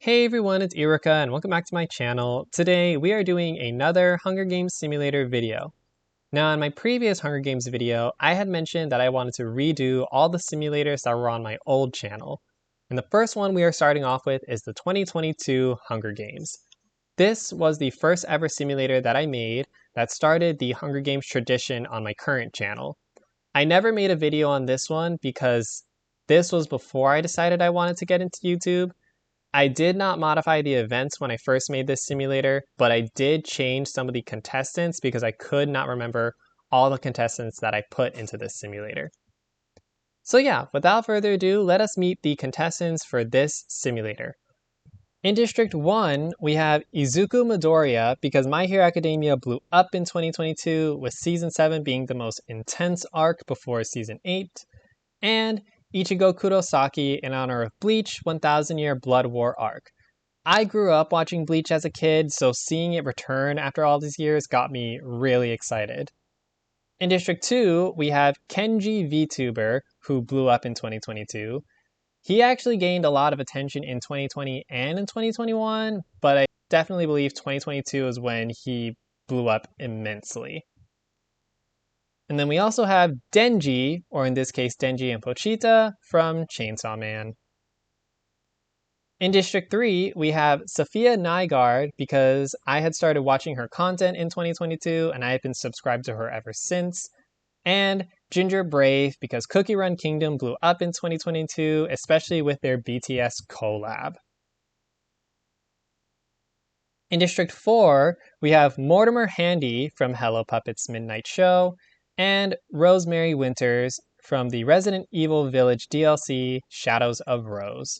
Hey everyone, it's Irika and welcome back to my channel. Today we are doing another Hunger Games Simulator video. Now in my previous Hunger Games video, I had mentioned that I wanted to redo all the simulators that were on my old channel. And the first one we are starting off with is the 2022 Hunger Games. This was the first ever simulator that I made that started the Hunger Games tradition on my current channel. I never made a video on this one because this was before I decided I wanted to get into YouTube. I did not modify the events when I first made this simulator, but I did change some of the contestants because I could not remember all the contestants that I put into this simulator. So yeah, without further ado, let us meet the contestants for this simulator. In District 1, we have Izuku Midoriya because My Hero Academia blew up in 2022, with Season 7 being the most intense arc before Season 8, and Ichigo Kurosaki in honor of Bleach 1000 Year Blood War arc. I grew up watching Bleach as a kid, so seeing it return after all these years got me really excited. In District 2, we have Kenji VTuber, who blew up in 2022. He actually gained a lot of attention in 2020 and in 2021, but I definitely believe 2022 is when he blew up immensely. And then we also have Denji, or in this case Denji and Pochita, from Chainsaw Man. In District 3, we have Safiya Nygaard because I had started watching her content in 2022 and I have been subscribed to her ever since. And Ginger Brave because Cookie Run Kingdom blew up in 2022, especially with their BTS collab. In District 4, we have Mortimer Handy from Hello Puppets Midnight Show, and Rosemary Winters from the Resident Evil Village DLC, Shadows of Rose.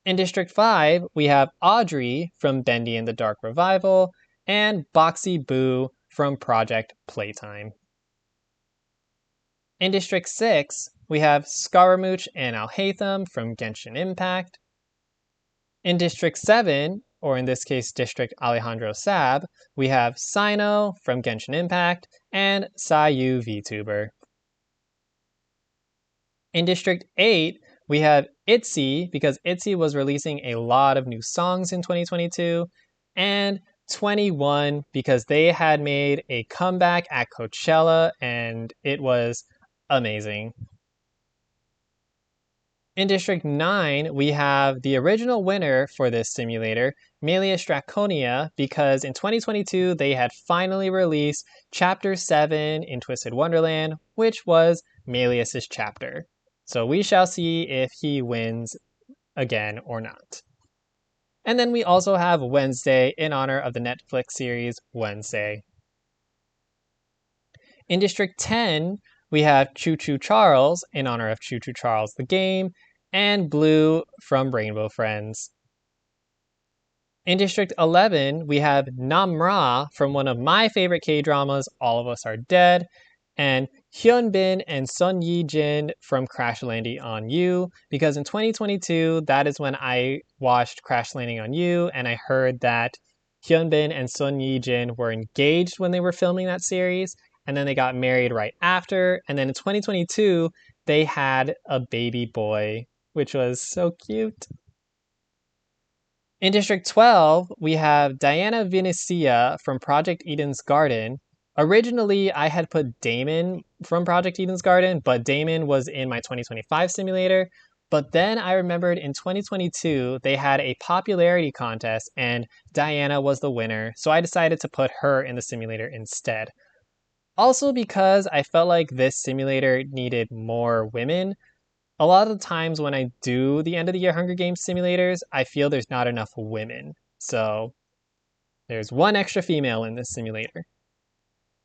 In District 5, we have Audrey from Bendy and the Dark Revival, and Boxy Boo from Project Playtime. In District 6, we have Scaramouche and Alhaitham from Genshin Impact. In District 7, or in this case District Alejandro Sab, we have Sino from Genshin Impact and Sayu VTuber. In District 8, we have ITZY because ITZY was releasing a lot of new songs in 2022, and 2NE1 because they had made a comeback at Coachella and it was amazing. In District 9, we have the original winner for this simulator, Melius Draconia, because in 2022 they had finally released Chapter 7 in Twisted Wonderland, which was Melius's chapter. So we shall see if he wins again or not. And then we also have Wednesday in honor of the Netflix series Wednesday. In District 10, we have Choo Choo Charles in honor of Choo Choo Charles the game, and Blue from Rainbow Friends. In District 11, we have Namra from one of my favorite K-dramas, All of Us Are Dead, and Hyunbin and Son Ye-jin from Crash Landing on You, because in 2022, that is when I watched Crash Landing on You, and I heard that Hyunbin and Son Ye-jin were engaged when they were filming that series, and then they got married right after, and then in 2022, they had a baby boy, which was so cute. In District 12, we have Diana Venecia from Project Eden's Garden. Originally, I had put Damon from Project Eden's Garden, but Damon was in my 2025 simulator. But then I remembered in 2022, they had a popularity contest and Diana was the winner, so I decided to put her in the simulator instead. Also because I felt like this simulator needed more women. A lot of the times when I do the end of the year Hunger Games simulators, I feel there's not enough women. So there's one extra female in this simulator.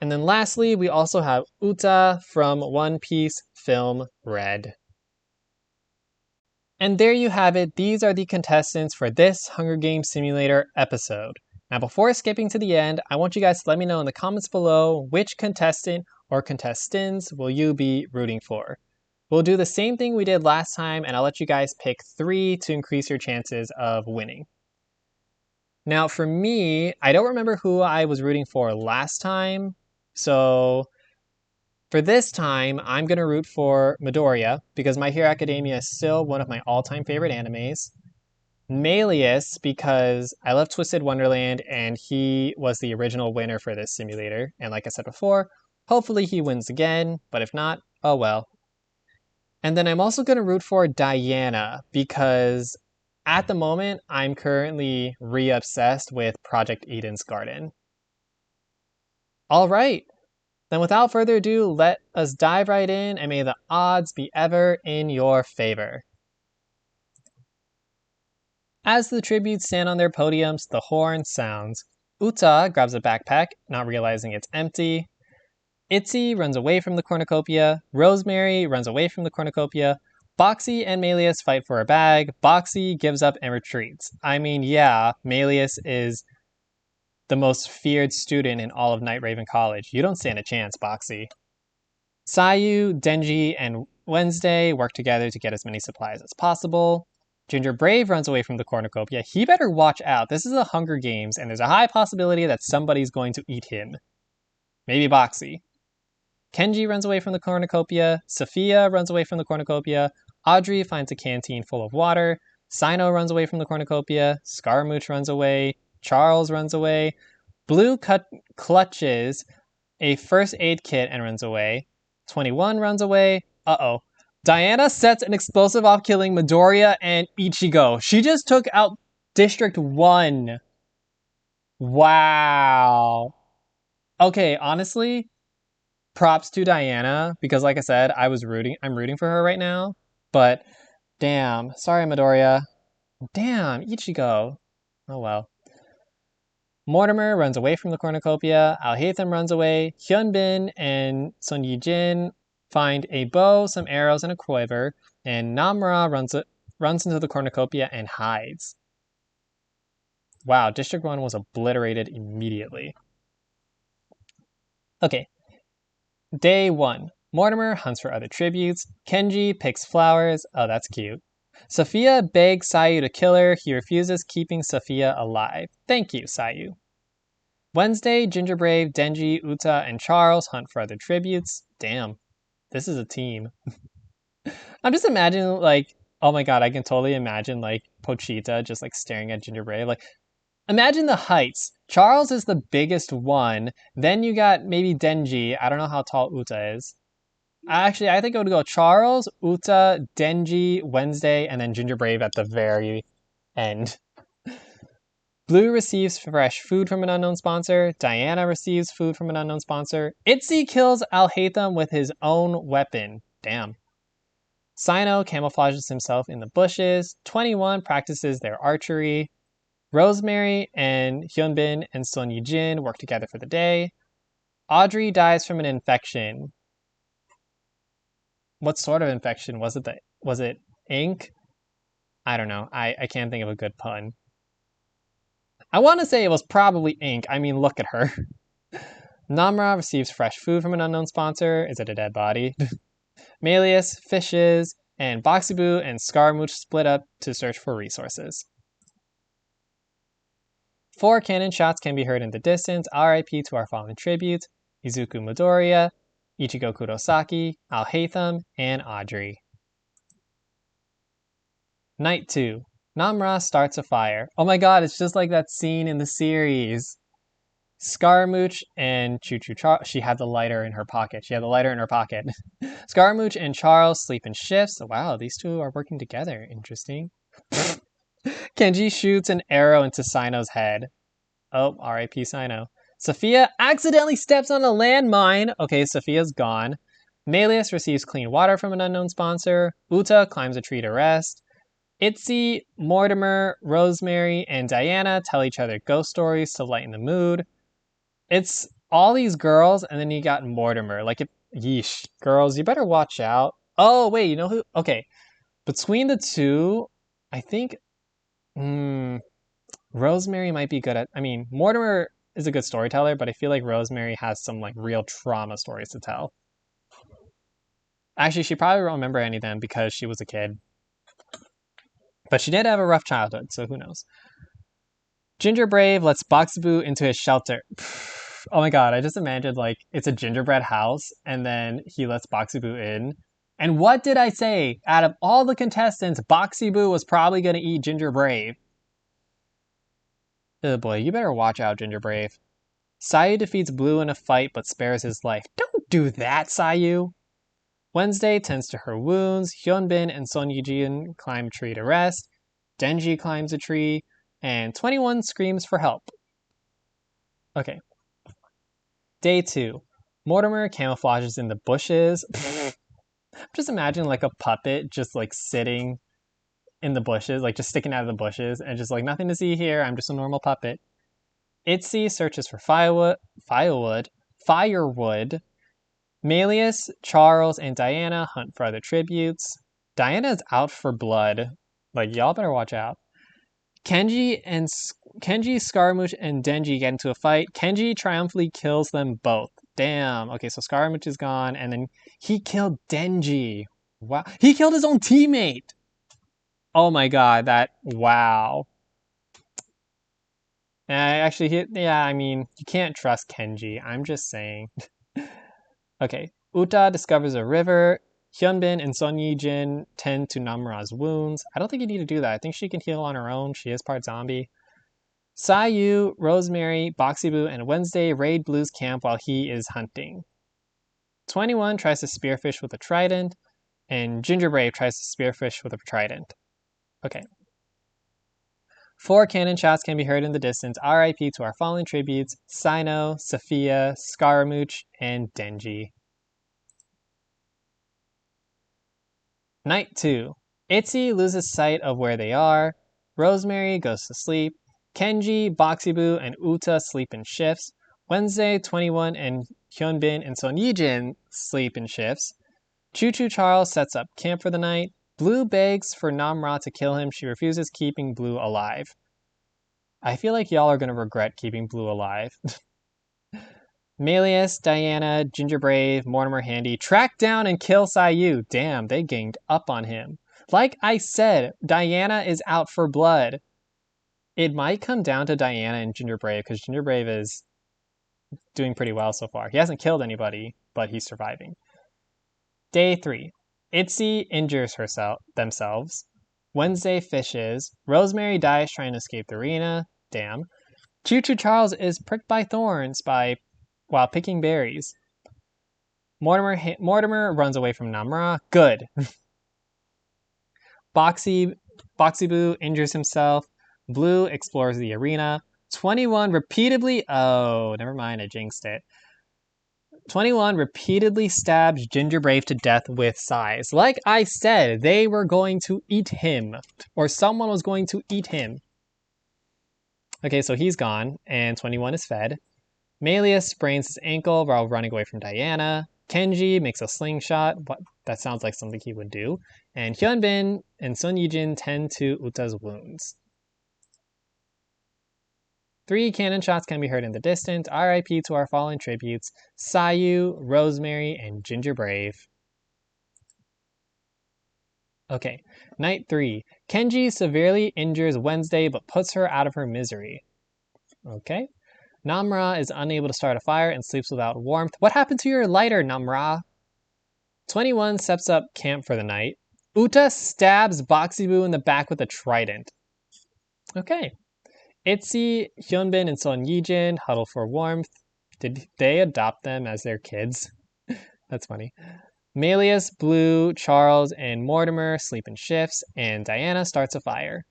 And then lastly, we also have Uta from One Piece Film Red. And there you have it. These are the contestants for this Hunger Games Simulator episode. Now, before skipping to the end, I want you guys to let me know in the comments below which contestant or contestants will you be rooting for. We'll do the same thing we did last time, and I'll let you guys pick 3 to increase your chances of winning. Now, for me, I don't remember who I was rooting for last time, so for this time, I'm going to root for Midoriya, because My Hero Academia is still one of my all-time favorite animes. Melius, because I love Twisted Wonderland and he was the original winner for this simulator. And like I said before, hopefully he wins again, but if not, oh well. And then I'm also going to root for Diana because at the moment, I'm currently re-obsessed with Project Eden's Garden. All right, then without further ado, let us dive right in and may the odds be ever in your favor. As the tributes stand on their podiums, the horn sounds. Uta grabs a backpack, not realizing it's empty. Itzy runs away from the cornucopia. Rosemary runs away from the cornucopia. Boxy and Melius fight for a bag. Boxy gives up and retreats. I mean, yeah, Melius is the most feared student in all of Night Raven College. You don't stand a chance, Boxy. Sayu, Denji, and Wednesday work together to get as many supplies as possible. Ginger Brave runs away from the cornucopia. He better watch out. This is the Hunger Games, and there's a high possibility that somebody's going to eat him. Maybe Boxy. Kenji runs away from the cornucopia. Sophia runs away from the cornucopia. Audrey finds a canteen full of water. Sino runs away from the cornucopia. Scaramouche runs away. Charles runs away. Blue clutches a first aid kit and runs away. 21 runs away. Uh-oh. Diana sets an explosive off, killing Midoriya and Ichigo. She just took out District 1. Wow. Okay, honestly, props to Diana, because like I said, I'm rooting for her right now. But damn, sorry Midoriya. Damn, Ichigo. Oh well. Mortimer runs away from the cornucopia. Alhaitham runs away. Hyunbin and Son Yijin find a bow, some arrows, and a quiver. And Namra runs into the cornucopia and hides. Wow, District 1 was obliterated immediately. Okay. Day 1. Mortimer hunts for other tributes. Kenji picks flowers. Oh, that's cute. Sophia begs Sayu to kill her. He refuses, keeping Sophia alive. Thank you, Sayu. Wednesday, Ginger Brave, Denji, Uta, and Charles hunt for other tributes. Damn, this is a team. I'm just imagining, like, oh my god, I can totally imagine, like, Pochita just, like, staring at Ginger Brave. Like, imagine the heights. Charles is the biggest one. Then you got maybe Denji. I don't know how tall Uta is. Actually, I think I would go Charles, Uta, Denji, Wednesday, and then Ginger Brave at the very end. Blue receives fresh food from an unknown sponsor. Diana receives food from an unknown sponsor. Itzy kills Alhaitham with his own weapon. Damn. Sino camouflages himself in the bushes. 21 practices their archery. Rosemary and Hyunbin and Son Yijin work together for the day. Audrey dies from an infection. What sort of infection? Was it ink? I don't know. I can't think of a good pun. I want to say it was probably ink. I mean, look at her. Namra receives fresh food from an unknown sponsor. Is it a dead body? Melius, fishes, and Boxy and Scaramouche split up to search for resources. 4 cannon shots can be heard in the distance. RIP to our fallen tributes. Izuku Midoriya, Ichigo Kurosaki, Alhaitham, and Audrey. Night 2. Namra starts a fire. Oh my god, it's just like that scene in the series. Scaramouche and she had the lighter in her pocket. Scaramouche and Charles sleep in shifts. Wow, these two are working together. Interesting. Kenji shoots an arrow into Sino's head. Oh, R.I.P. Sino. Sophia accidentally steps on a landmine. Okay, Sophia's gone. Melius receives clean water from an unknown sponsor. Uta climbs a tree to rest. Itzy, Mortimer, Rosemary, and Diana tell each other ghost stories to lighten the mood. It's all these girls, and then you got Mortimer. Like, yeesh, girls, you better watch out. Oh, wait, you know who? Okay, between the two, I think, Rosemary might be good at, I mean, Mortimer is a good storyteller, but I feel like Rosemary has some, like, real trauma stories to tell. Actually, she probably won't remember any of them because she was a kid. But she did have a rough childhood, so who knows. Ginger Brave lets Boxy into his shelter. Oh my god, I just imagined, like, it's a gingerbread house, and then he lets Boxy in. And what did I say? Out of all the contestants, Boxy was probably going to eat Ginger Brave. Oh boy, you better watch out, Ginger Brave. Sayu defeats Blue in a fight but spares his life. Don't do that, Sayu! Wednesday tends to her wounds. Hyunbin and Son Yejin climb a tree to rest. Denji climbs a tree. And 21 screams for help. Okay. Day 2. Mortimer camouflages in the bushes. Just imagine like a puppet just like sitting in the bushes, like just sticking out of the bushes and just like nothing to see here. I'm just a normal puppet. Itzy searches for firewood. Melius, Charles, and Diana hunt for other tributes. Diana's out for blood. Like, y'all better watch out. Kenji, Scaramouche, and Denji get into a fight. Kenji triumphantly kills them both. Damn. Okay, so Scaramouche is gone, and then he killed Denji. Wow. He killed his own teammate. Oh my god, wow. Actually, yeah, I mean, you can't trust Kenji. I'm just saying. Okay, Uta discovers a river. Hyunbin and Son Yejin tend to Namra's wounds. I don't think you need to do that. I think she can heal on her own. She is part zombie. Sayu, Rosemary, Boxy-Boo, and Wednesday raid Blue's camp while he is hunting. 21 tries to spearfish with a trident, and Ginger Brave tries to spearfish with a trident. Okay. 4 cannon shots can be heard in the distance. RIP to our fallen tributes, Sino, Sophia, Scaramouche, and Denji. Night 2. Itzy loses sight of where they are. Rosemary goes to sleep. Kenji, Boxy-Boo, and Uta sleep in shifts. Wednesday, 21, and Hyunbin and Son Yejin sleep in shifts. Choo Choo Charles sets up camp for the night. Blue begs for Namra to kill him. She refuses, keeping Blue alive. I feel like y'all are going to regret keeping Blue alive. Melius, Diana, Ginger Brave, Mortimer Handy track down and kill Sayu. Damn, they ganged up on him. Like I said, Diana is out for blood. It might come down to Diana and Ginger Brave because Ginger Brave is doing pretty well so far. He hasn't killed anybody, but he's surviving. Day 3. Itzy injures themselves. Wednesday fishes. Rosemary dies trying to escape the arena. Damn. Choo Choo Charles is pricked by thorns while picking berries. Mortimer runs away from Namra. Good. Boxy-Boo injures himself. Blue explores the arena. 21 repeatedly... Oh, never mind, I jinxed it. 21 repeatedly stabs Ginger Brave to death with sighs. Like I said, they were going to eat him. Or someone was going to eat him. Okay, so he's gone, and 21 is fed. Melius sprains his ankle while running away from Diana. Kenji makes a slingshot. That sounds like something he would do. And Hyunbin and Son Yejin tend to Uta's wounds. 3 cannon shots can be heard in the distance. RIP to our fallen tributes, Sayu, Rosemary, and Ginger Brave. Okay, night 3. Kenji severely injures Wednesday but puts her out of her misery. Okay. Namra is unable to start a fire and sleeps without warmth. What happened to your lighter, Namra? 21 sets up camp for the night. Uta stabs Boxy-Boo in the back with a trident. Okay. Itzy, Hyunbin, and Son Yejin huddle for warmth. Did they adopt them as their kids? That's funny. Melius, Blue, Charles, and Mortimer sleep in shifts, and Diana starts a fire.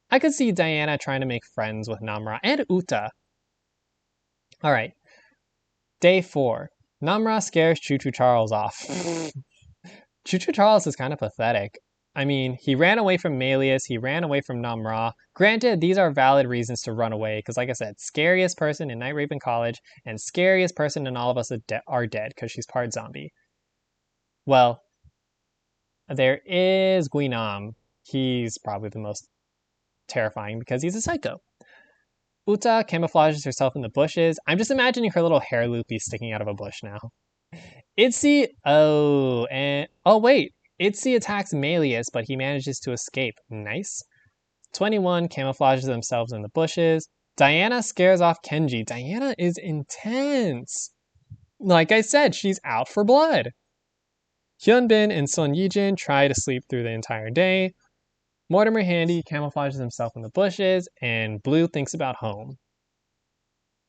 I could see Diana trying to make friends with Namra and Uta. Alright. Day 4. Namra scares Choo Choo Charles off. Choo Choo Charles is kind of pathetic. I mean, he ran away from Melius, he ran away from Namra. Granted, these are valid reasons to run away, because like I said, scariest person in Night Raven College, and scariest person in All of Us are dead, because she's part zombie. Well, there is Guinam. He's probably the most terrifying, because he's a psycho. Uta camouflages herself in the bushes. I'm just imagining her little hair loopy sticking out of a bush now. Itzy, wait. Itzy attacks Melius, but he manages to escape. Nice. 21 camouflages themselves in the bushes. Diana scares off Kenji. Diana is intense. Like I said, she's out for blood. Hyunbin and Son Yejin try to sleep through the entire day. Mortimer Handy camouflages himself in the bushes, and Blue thinks about home.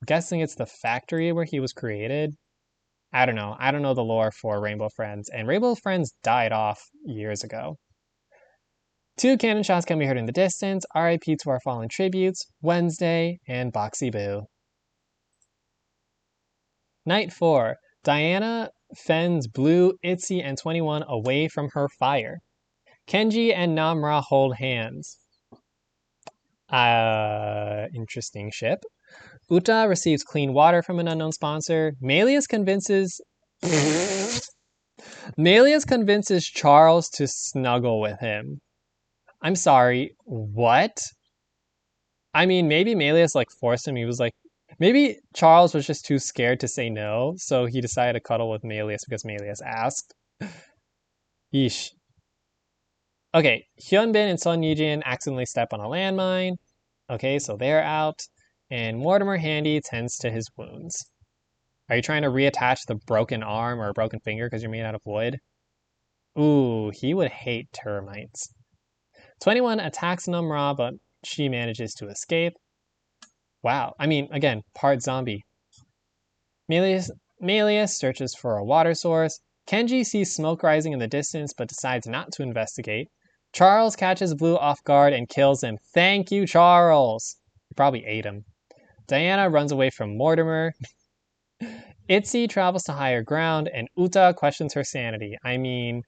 I'm guessing it's the factory where he was created. I don't know. I don't know the lore for Rainbow Friends, and Rainbow Friends died off years ago. 2 cannon shots can be heard in the distance. RIP to our fallen tributes, Wednesday, and Boxy Boo. Night 4. Diana fends Blue, Itzy, and 21 away from her fire. Kenji and Namra hold hands. Interesting ship. Uta receives clean water from an unknown sponsor. Melius convinces Charles to snuggle with him. I'm sorry, what? I mean, maybe Melius forced him. He was maybe Charles was just too scared to say no, so he decided to cuddle with Melius because Melius asked. Yeesh. Okay, Hyunbin and Son Yijin accidentally step on a landmine. Okay, so they're out. And Mortimer Handy tends to his wounds. Are you trying to reattach the broken arm or broken finger because you're made out of wood? Ooh, he would hate termites. 21 attacks Namra, but she manages to escape. Wow, I mean, again, part zombie. Melius searches for a water source. Kenji sees smoke rising in the distance, but decides not to investigate. Charles catches Blue off guard and kills him. Thank you, Charles! He probably ate him. Diana runs away from Mortimer. Itzy travels to higher ground, and Uta questions her sanity. I mean,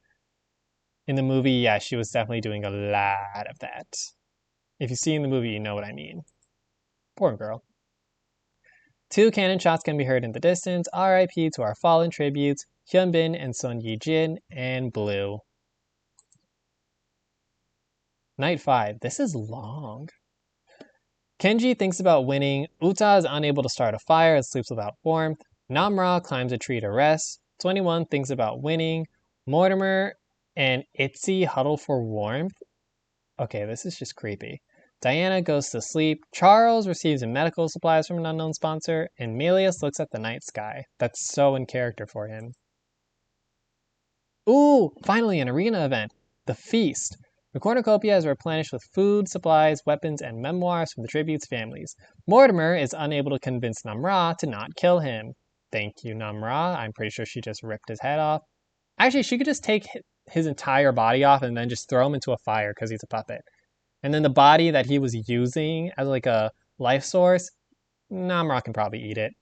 in the movie, yeah, she was definitely doing a lot of that. If you see in the movie, you know what I mean. Poor girl. 2 cannon shots can be heard in the distance. RIP to our fallen tributes, Hyunbin and Son Yijin, and Blue. Night 5. This is long. Kenji thinks about winning. Uta is unable to start a fire and sleeps without warmth. Namra climbs a tree to rest. 21 thinks about winning. Mortimer and Itzy huddle for warmth. Okay, this is just creepy. Diana goes to sleep. Charles receives medical supplies from an unknown sponsor. And Melius looks at the night sky. That's so in character for him. Ooh, finally an arena event. The Feast. The cornucopia is replenished with food, supplies, weapons, and memoirs from the tribute's families. Mortimer is unable to convince Namra to not kill him. Thank you, Namra. I'm pretty sure she just ripped his head off. Actually, she could just take his entire body off and then just throw him into a fire because he's a puppet. And then the body that he was using as a life source, Namra can probably eat it.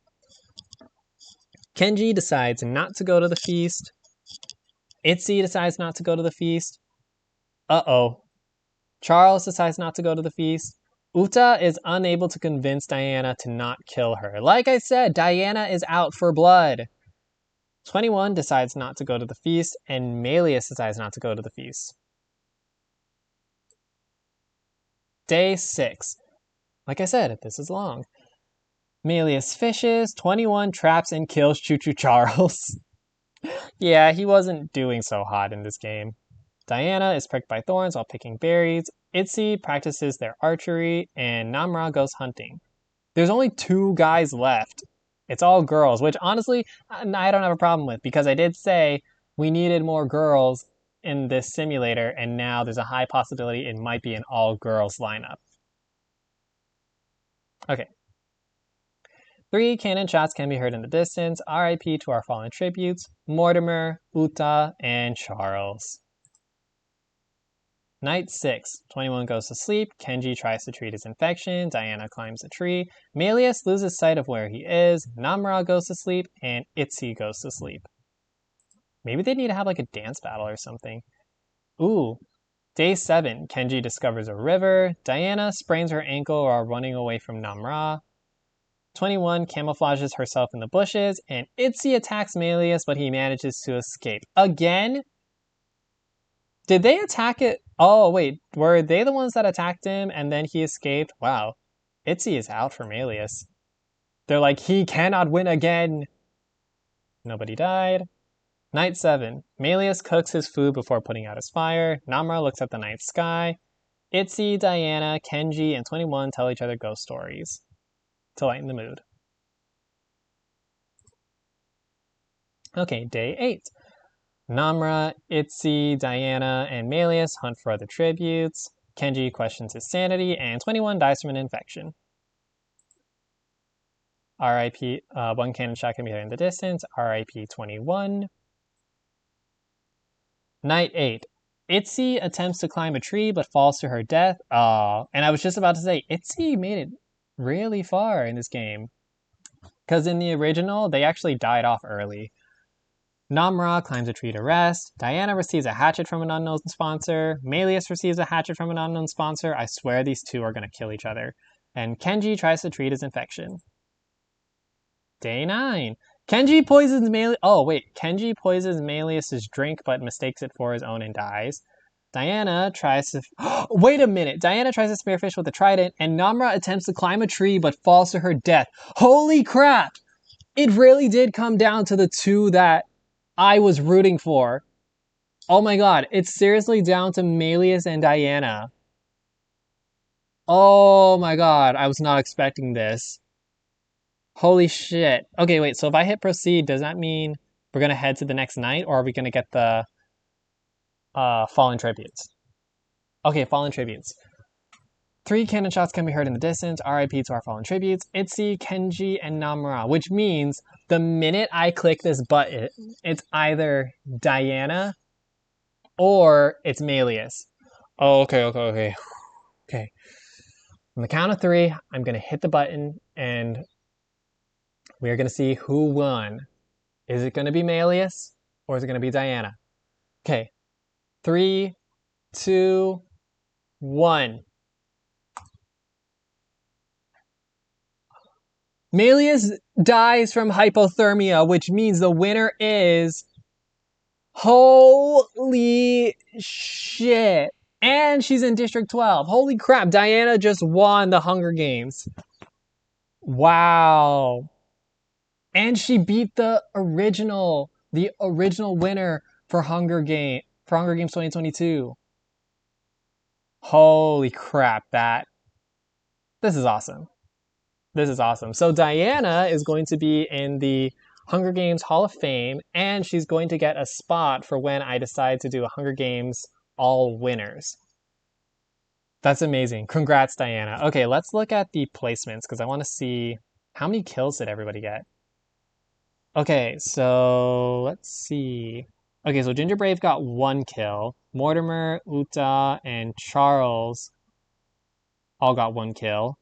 Kenji decides not to go to the feast. Itzy decides not to go to the feast. Uh-oh. Charles decides not to go to the feast. Uta is unable to convince Diana to not kill her. Like I said, Diana is out for blood. 21 decides not to go to the feast, and Melius decides not to go to the feast. Day 6. Like I said, this is long. Melius fishes, 21 traps and kills Choo Choo Charles. Yeah, he wasn't doing so hot in this game. Diana is pricked by thorns while picking berries. Itzy practices their archery, and Namra goes hunting. There's only 2 guys left. It's all girls, which honestly, I don't have a problem with, because I did say we needed more girls in this simulator, and now there's a high possibility it might be an all-girls lineup. Okay. 3 cannon shots can be heard in the distance. RIP to our fallen tributes, Mortimer, Uta, and Charles. Night 6. 21 goes to sleep. Kenji tries to treat his infection. Diana climbs a tree. Melius loses sight of where he is. Namra goes to sleep. And Itzy goes to sleep. Maybe they need to have a dance battle or something. Ooh. Day 7. Kenji discovers a river. Diana sprains her ankle while running away from Namra. 21 camouflages herself in the bushes. And Itzy attacks Melius, but he manages to escape. Again? Did they attack it? Oh, wait. Were they the ones that attacked him and then he escaped? Wow. Itzy is out for Melius. They're like, he cannot win again. Nobody died. Night 7. Melius cooks his food before putting out his fire. Namra looks at the night sky. Itzy, Diana, Kenji, and 21 tell each other ghost stories to lighten the mood. Okay, day 8. Namra, Itzy, Diana, and Melius hunt for other tributes. Kenji questions his sanity, and 21 dies from an infection. RIP, one cannon shot can be heard in the distance. RIP 21. Night 8. Itzy attempts to climb a tree but falls to her death. Oh, and I was just about to say, Itzy made it really far in this game. Because in the original, they actually died off early. Namra climbs a tree to rest. Diana receives a hatchet from an unknown sponsor. Melius receives a hatchet from an unknown sponsor. I swear these two are going to kill each other. And Kenji tries to treat his infection. Day 9. Kenji poisons Melius. Oh, wait. Kenji poisons Melius' drink but mistakes it for his own and dies. Diana tries to... Wait a minute. Diana tries to spearfish with a trident, and Namra attempts to climb a tree but falls to her death. Holy crap! It really did come down to the two that I was rooting for. Oh my god. It's seriously down to Melius and Diana. Oh my god. I was not expecting this. Holy shit. Okay, wait. So if I hit proceed, does that mean we're going to head to the next night? Or are we going to get the... Fallen Tributes? Okay, Fallen Tributes. 3 cannon shots can be heard in the distance. RIP to our Fallen Tributes. Itzy, Kenji, and Namra. Which means the minute I click this button, it's either Diana or it's Melius. Oh, okay. Okay. On the count of 3, I'm going to hit the button and we're going to see who won. Is it going to be Melius or is it going to be Diana? Okay. 3, 2, 1. Melius dies from hypothermia, which means the winner is... Holy shit. And she's in District 12. Holy crap, Diana just won the Hunger Games. Wow. And she beat the original winner for Hunger Games 2022. Holy crap, this is awesome. This is awesome. So Diana is going to be in the Hunger Games Hall of Fame, and she's going to get a spot for when I decide to do a Hunger Games all winners. That's amazing. Congrats, Diana. Okay, let's look at the placements because I want to see how many kills did everybody get. Okay, so let's see. Okay, so Ginger Brave got 1 kill. Mortimer, Uta, and Charles all got 1 kill.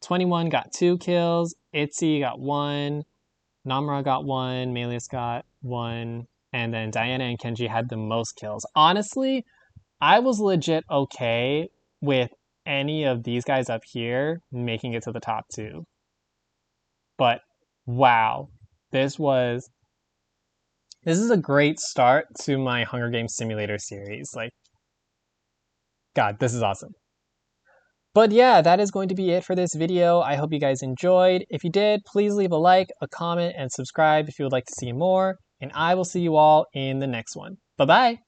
21 got 2 kills. Itzy got 1. Namra got 1. Melius got 1. And then Diana and Kenji had the most kills. Honestly, I was legit okay with any of these guys up here making it to the top 2. But wow, this is a great start to my Hunger Games Simulator series. Like, God, this is awesome. But yeah, that is going to be it for this video. I hope you guys enjoyed. If you did, please leave a like, a comment, and subscribe if you would like to see more. And I will see you all in the next one. Bye-bye!